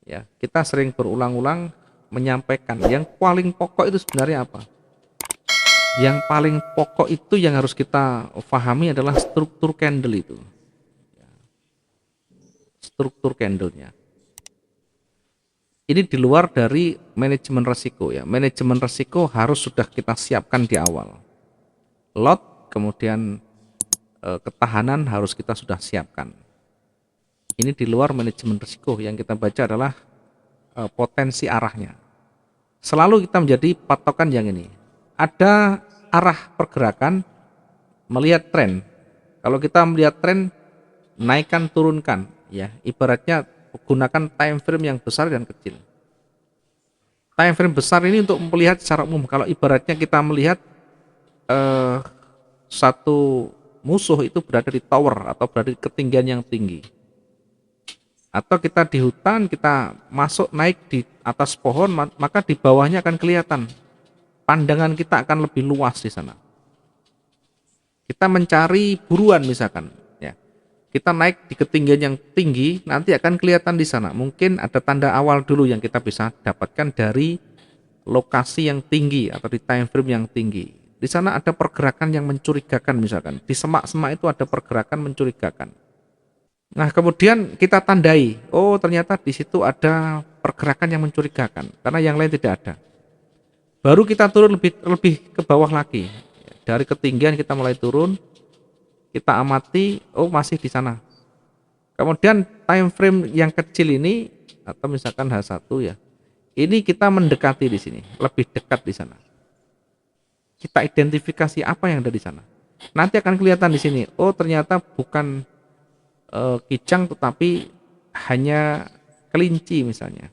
Ya, kita sering berulang-ulang menyampaikan yang paling pokok itu sebenarnya apa? Yang paling pokok itu yang harus kita pahami adalah struktur candle itu. Struktur candlenya. Ini di luar dari manajemen resiko ya. Manajemen resiko harus sudah kita siapkan di awal. Lot, kemudian ketahanan harus kita sudah siapkan. Ini di luar manajemen risiko, yang kita baca adalah potensi arahnya. Selalu kita menjadi patokan yang ini. Ada arah pergerakan, melihat tren. Kalau kita melihat tren, naikkan turunkan, ya ibaratnya gunakan time frame yang besar dan kecil. Time frame besar ini untuk melihat secara umum. Kalau ibaratnya kita melihat eh, satu musuh itu berada di tower atau berada di ketinggian yang tinggi, atau kita di hutan, kita masuk naik di atas pohon, maka di bawahnya akan kelihatan, pandangan kita akan lebih luas di sana. Kita mencari buruan misalkan, ya kita naik di ketinggian yang tinggi, nanti akan kelihatan di sana. Mungkin ada tanda awal dulu yang kita bisa dapatkan dari lokasi yang tinggi atau di time frame yang tinggi. Di sana ada pergerakan yang mencurigakan misalkan, di semak-semak itu ada pergerakan mencurigakan. Nah, kemudian kita tandai, oh ternyata di situ ada pergerakan yang mencurigakan karena yang lain tidak ada. Baru kita turun lebih lebih ke bawah lagi. Dari ketinggian kita mulai turun, kita amati, oh masih di sana. Kemudian time frame yang kecil ini atau misalkan H1 ya. Ini kita mendekati di sini, lebih dekat di sana. Kita identifikasi apa yang ada di sana. Nanti akan kelihatan di sini, oh ternyata bukan kijang tetapi hanya kelinci misalnya.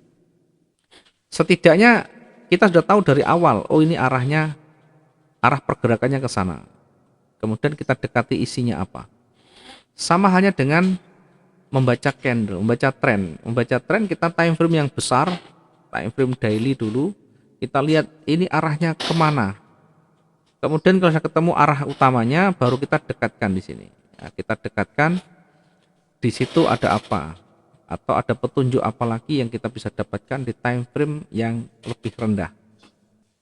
Setidaknya kita sudah tahu dari awal, oh ini arahnya, arah pergerakannya ke sana. Kemudian kita dekati isinya apa. Sama halnya dengan membaca candle, membaca tren. Membaca tren kita time frame yang besar, time frame daily dulu. Kita lihat ini arahnya kemana. Kemudian kalau sudah ketemu arah utamanya, baru kita dekatkan di sini. Ya, kita dekatkan di situ ada apa, atau ada petunjuk apa lagi yang kita bisa dapatkan di time frame yang lebih rendah.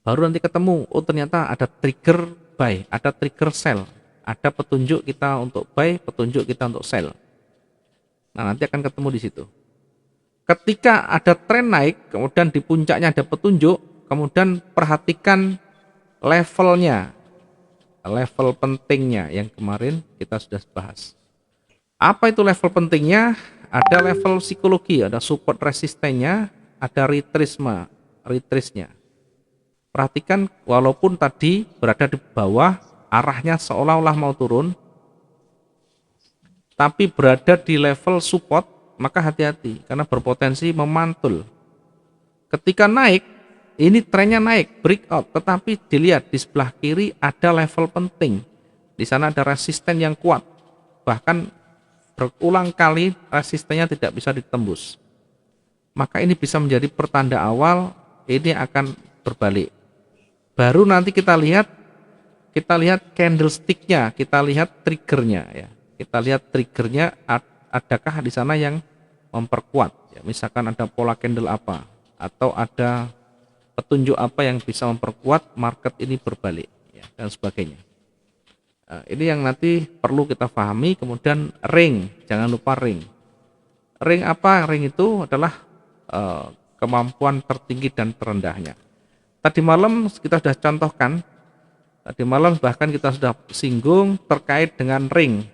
Baru nanti ketemu, oh ternyata ada trigger buy, ada trigger sell, ada petunjuk kita untuk buy, petunjuk kita untuk sell. Nah, nanti akan ketemu di situ. Ketika ada tren naik, kemudian di puncaknya ada petunjuk, kemudian perhatikan levelnya, level pentingnya yang kemarin kita sudah bahas. Apa itu level pentingnya? Ada level psikologi, ada support resistennya, ada retrace-nya. Perhatikan, walaupun tadi berada di bawah, arahnya seolah-olah mau turun, tapi berada di level support, maka hati-hati karena berpotensi memantul. Ketika naik, ini trennya naik, breakout, tetapi dilihat di sebelah kiri ada level penting. Di sana ada resisten yang kuat. Bahkan berulang kali resistennya tidak bisa ditembus. Maka ini bisa menjadi pertanda awal ini akan berbalik. Baru nanti kita lihat candlesticknya, kita lihat triggernya ya. Kita lihat triggernya adakah di sana yang memperkuat. Ya, misalkan ada pola candle apa atau ada petunjuk apa yang bisa memperkuat market ini berbalik ya, dan sebagainya. Ini yang nanti perlu kita pahami. Kemudian ring, jangan lupa ring. Ring apa? Ring itu adalah kemampuan tertinggi dan terendahnya. Tadi malam kita sudah contohkan, tadi malam bahkan kita sudah singgung terkait dengan ring.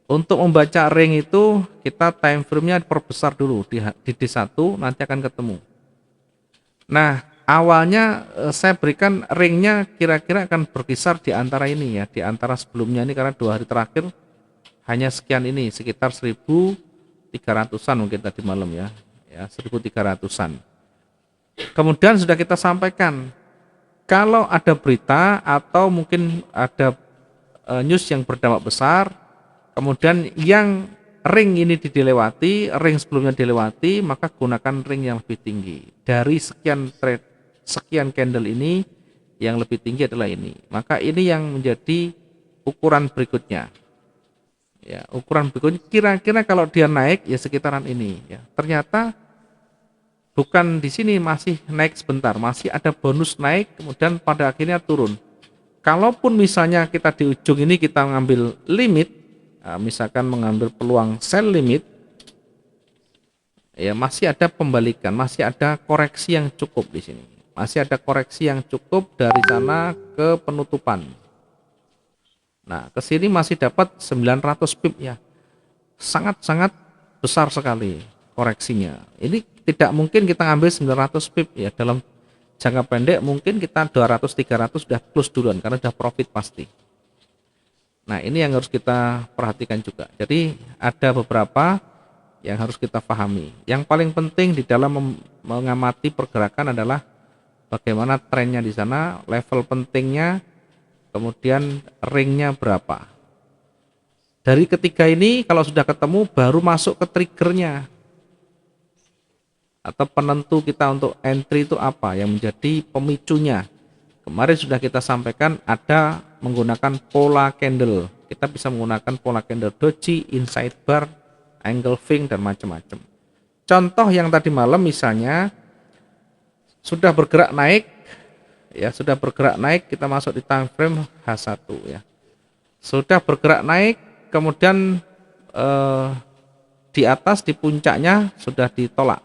Untuk membaca ring itu kita time frame-nya perbesar dulu di D1, nanti akan ketemu. Nah, awalnya saya berikan ringnya kira-kira akan berkisar di antara ini ya, di antara sebelumnya ini karena 2 hari terakhir hanya sekian ini, sekitar 1.300-an mungkin tadi malam ya, 1.300-an. Kemudian sudah kita sampaikan, kalau ada berita atau mungkin ada news yang berdampak besar, kemudian yang ring ini dilewati, ring sebelumnya dilewati, maka gunakan ring yang lebih tinggi. Dari sekian candle ini, yang lebih tinggi adalah ini. Maka ini yang menjadi ukuran berikutnya. Ya, ukuran berikutnya kira-kira kalau dia naik ya sekitaran ini. Ya, ternyata bukan di sini masih naik sebentar, masih ada bonus naik, kemudian pada akhirnya turun. Kalaupun misalnya kita di ujung ini kita mengambil limit, misalkan mengambil peluang sell limit, ya masih ada pembalikan, masih ada koreksi yang cukup di sini. Masih ada koreksi yang cukup dari sana ke penutupan. Nah, ke sini masih dapat 900 pip ya. Sangat-sangat besar sekali koreksinya. Ini tidak mungkin kita ambil 900 pip ya, dalam jangka pendek mungkin kita 200-300 sudah plus duluan karena sudah profit pasti. Nah, ini yang harus kita perhatikan juga. Jadi ada beberapa yang harus kita pahami. Yang paling penting di dalam mengamati pergerakan adalah bagaimana trennya di sana, level pentingnya, kemudian ringnya berapa. Dari ketiga ini kalau sudah ketemu baru masuk ke triggernya atau penentu kita untuk entry itu apa yang menjadi pemicunya. Kemarin sudah kita sampaikan ada menggunakan pola candle. Kita bisa menggunakan pola candle doji, inside bar, engulfing dan macam-macam. Contoh yang tadi malam misalnya sudah bergerak naik, ya sudah bergerak naik, kita masuk di time frame H1 ya. Sudah bergerak naik, kemudian di atas di puncaknya sudah ditolak.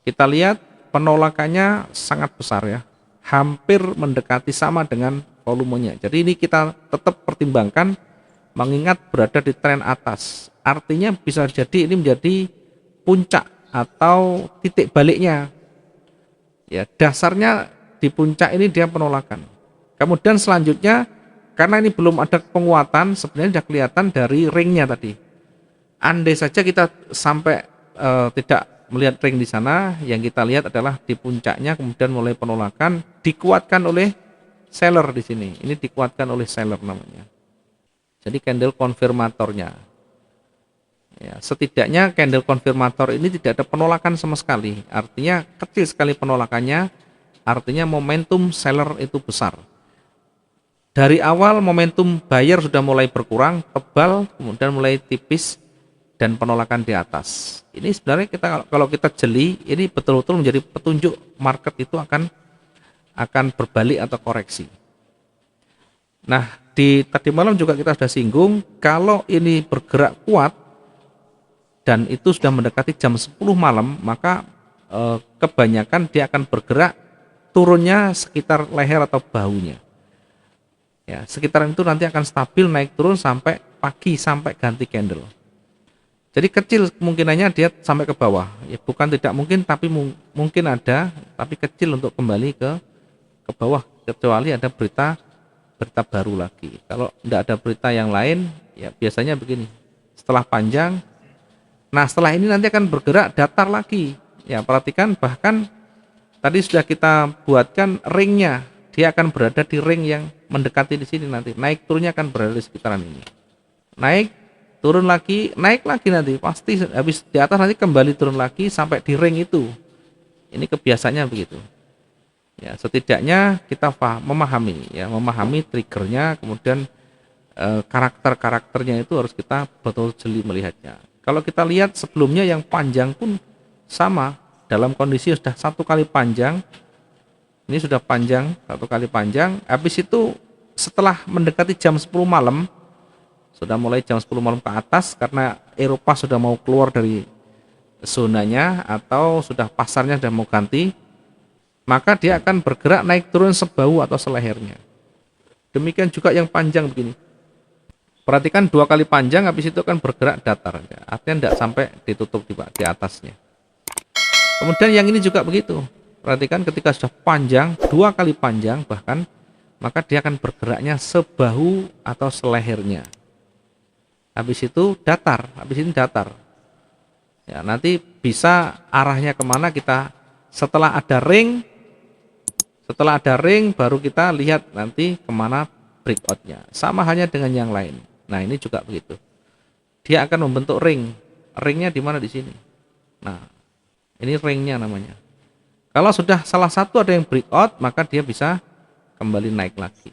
Kita lihat penolakannya sangat besar ya, hampir mendekati sama dengan volumenya. Jadi ini kita tetap pertimbangkan mengingat berada di tren atas. Artinya bisa jadi ini menjadi puncak atau titik baliknya. Ya, dasarnya di puncak ini dia penolakan. Kemudian selanjutnya karena ini belum ada penguatan, sebenarnya sudah kelihatan dari ringnya tadi. Andai saja kita sampai tidak melihat ring di sana, yang kita lihat adalah di puncaknya kemudian mulai penolakan, dikuatkan oleh seller di sini. Ini dikuatkan oleh seller namanya. Jadi candle konfirmatornya. Ya, setidaknya candle konfirmator ini tidak ada penolakan sama sekali. Artinya kecil sekali penolakannya, artinya momentum seller itu besar. Dari awal momentum buyer sudah mulai berkurang, tebal, kemudian mulai tipis dan penolakan di atas. Ini sebenarnya kalau kita jeli, ini betul-betul menjadi petunjuk market itu akan berbalik atau koreksi. Nah, tadi malam juga kita sudah singgung, kalau ini bergerak kuat dan itu sudah mendekati jam 10 malam, maka kebanyakan dia akan bergerak turunnya sekitar leher atau bahunya. Ya, sekitaran itu nanti akan stabil naik turun sampai pagi, sampai ganti candle. Jadi kecil kemungkinannya dia sampai ke bawah. Ya, bukan tidak mungkin, tapi mungkin ada, tapi kecil untuk kembali ke bawah, kecuali ada berita baru lagi. Kalau tidak ada berita yang lain, ya biasanya begini. Setelah panjang, nah setelah ini nanti akan bergerak datar lagi. Ya, perhatikan bahkan tadi sudah kita buatkan ringnya. Dia akan berada di ring yang mendekati di sini nanti. Naik turunnya akan berada di sekitaran ini. Naik, turun lagi, naik lagi nanti. Pasti habis di atas nanti kembali turun lagi sampai di ring itu. Ini kebiasaannya begitu. Ya, setidaknya kita memahami triggernya, kemudian karakternya itu harus kita betul jeli melihatnya. Kalau kita lihat sebelumnya yang panjang pun sama, dalam kondisi sudah satu kali panjang. Ini sudah panjang, satu kali panjang. Habis itu setelah mendekati jam 10 malam, sudah mulai jam 10 malam ke atas, karena Eropa sudah mau keluar dari zonanya atau sudah pasarnya sudah mau ganti, maka dia akan bergerak naik turun sebahu atau selehernya. Demikian juga yang panjang begini. Perhatikan dua kali panjang, habis itu akan bergerak datar. Artinya tidak sampai ditutup di atasnya. Kemudian yang ini juga begitu. Perhatikan ketika sudah panjang, dua kali panjang bahkan, maka dia akan bergeraknya sebahu atau selehernya. Habis itu datar, habis ini datar. Ya, nanti bisa arahnya kemana kita setelah ada ring baru kita lihat nanti kemana breakoutnya. Sama halnya dengan yang lain. Nah ini juga begitu. Dia akan membentuk ring. Ringnya di mana di sini. Nah ini ringnya namanya. Kalau sudah salah satu ada yang breakout, maka dia bisa kembali naik lagi.